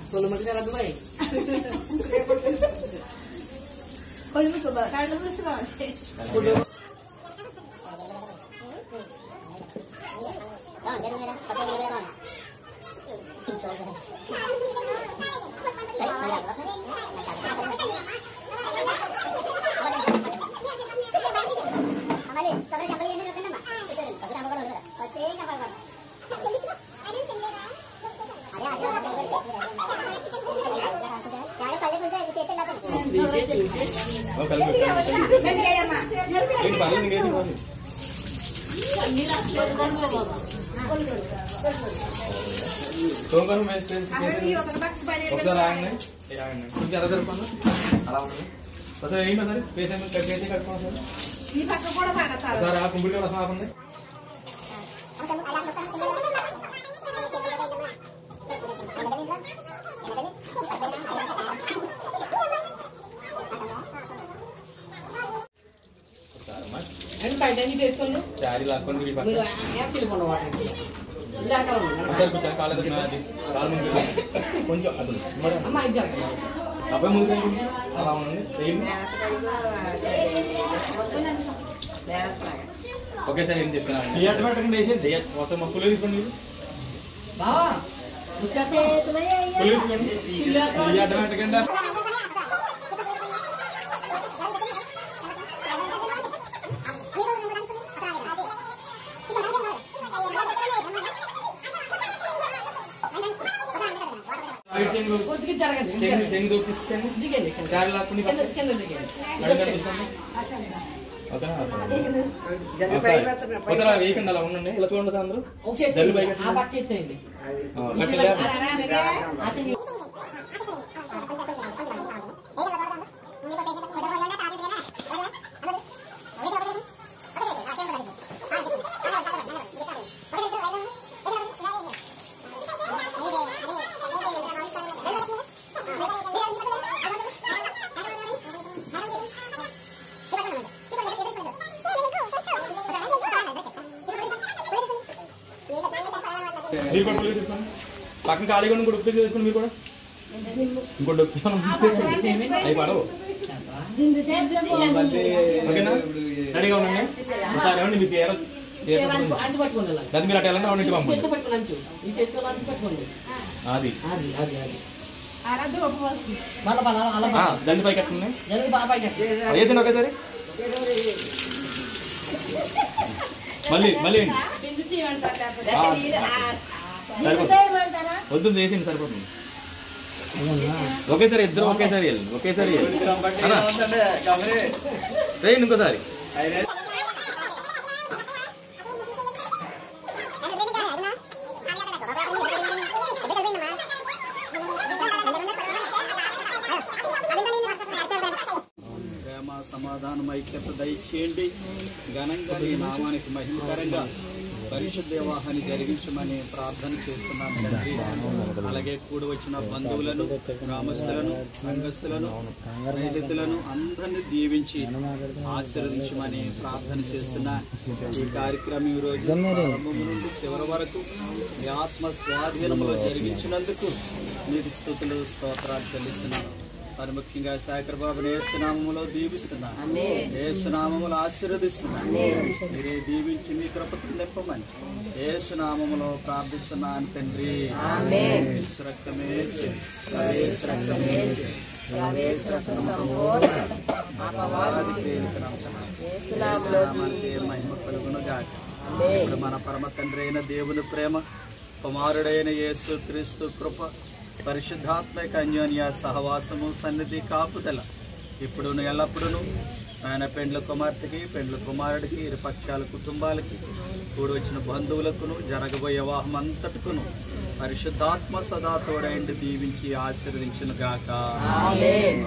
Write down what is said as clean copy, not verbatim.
Solo masih ada dua. Oh ini coba. Kalau lu suka sih. Bang, jadi merah, pakai merah bang. Oh, kalau ini paling ini sih. Tunggu kan mesej. ఒకసారి ఆగండి. ఆగండి. కొంచెం అలా జరపండి. అలా ఉండండి. ఒకసారి ఏంటి ఒకసారి పేషెంట్ కట్టేసి కట్టుకోండి సార్. ఈ పక్క కూడా పడతారు. సార్ ఆ కుంబుడి కూడా సాపండి. అని పైదాన్ని చేసుకోండి. చారి లాక్కొని ఈ పక్క. మీరు యాపిల్ కొనవాలండి. ఇలా కావాలి. అసలు కొంచెం కాలేదు నాది. కాలు ముందు కొంచెం అటు. అమ్మ ఇది చేస్తా. అబ్బాయి ముందు అలా ఉండండి. ఏంటి? ఓకే సార్ ఏం చెప్తున్నాను. థియేటర్ పెట్టండి వేసి మొత్తం ఫుల్ తీసుకోండి. బావా వచ్చేస్తే ఫుల్ తీసుకోండి. థియేటర్ పెట్టకండి. వేయకండి అలా ఉండండి. ఇలా చూడండి అందరూ మీరు కూడా తీసుకోండి. పక్కన ఖాళీగా ఇంకోటి ఉప్పు చేసుకోండి. మీరు కూడా ఇంకోటి ఉప్పు అవి పడవు. ఓకేనా? రెడీగా ఉండండి. ఒకసారి ఏమండి మీకు అది మీరు అటు వెళ్ళండి. అవునండి పంపండి. అది దండి పైకి ఎట్టండి. వేసండి ఒకేసారి. మళ్ళీ మళ్ళీ వద్దు వేసింది సరిపోతుంది. ఒకేసారి ఇద్దరు ఒకేసారి వెళ్ళి ఒకేసారి వేయండి ఇంకోసారి. ప్రేమ సమాధానం ఐక్యత దయచేయండి. ఘనంగా ఈ నామానికి మహిమకరంగా పరిశుద్ధ వివాహాన్ని జరిగించమని ప్రార్థన చేస్తున్నాను తండ్రి. అలాగే కూడి వచ్చిన బంధువులను, గ్రామస్తులను, సంఘస్థులను, స్నేహితులను అందరినీ దీవించి ఆశీర్వదించమని ప్రార్థన చేస్తున్నా. ఈ కార్యక్రమం ఈ రోజు ప్రారంభం నుండి చివరి వరకు మీ ఆత్మ స్వాధీనంలో జరిగించినందుకు మీకు స్తుతులు స్తోత్రాలు చెల్లిస్తున్నాను. మరి ముఖ్యంగా శేఖర్ బాబుని యేసునామములో దీవిస్తున్నాను. యేసునామములో ఆశీర్వదిస్తున్నాను. మీరే దీవించి మీ కృపను నింపమని యేసునామములో ప్రార్థిస్తున్నాను తండ్రి. యేసు రక్తమే మహిమ కలుగునుగా. ఇప్పుడు మన పరమ తండ్రి అయిన దేవుని ప్రేమ, కుమారుడైన యేసు క్రీస్తు కృప, పరిశుద్ధాత్మక అన్యోన్య సహవాసము, సన్నిధి, కాపుదల ఇప్పుడును ఎల్లప్పుడూ ఆయన పెండ్ల కుమార్తెకి, పెండ్ల కుమారుడికి, ఇరు పక్షాల కుటుంబాలకి, కూడి వచ్చిన బంధువులకును, జరగబోయే వివాహం అంతటికును పరిశుద్ధాత్మ సదా తోడైండి దీవించి ఆశీర్వదించును గాక. ఆమేన్.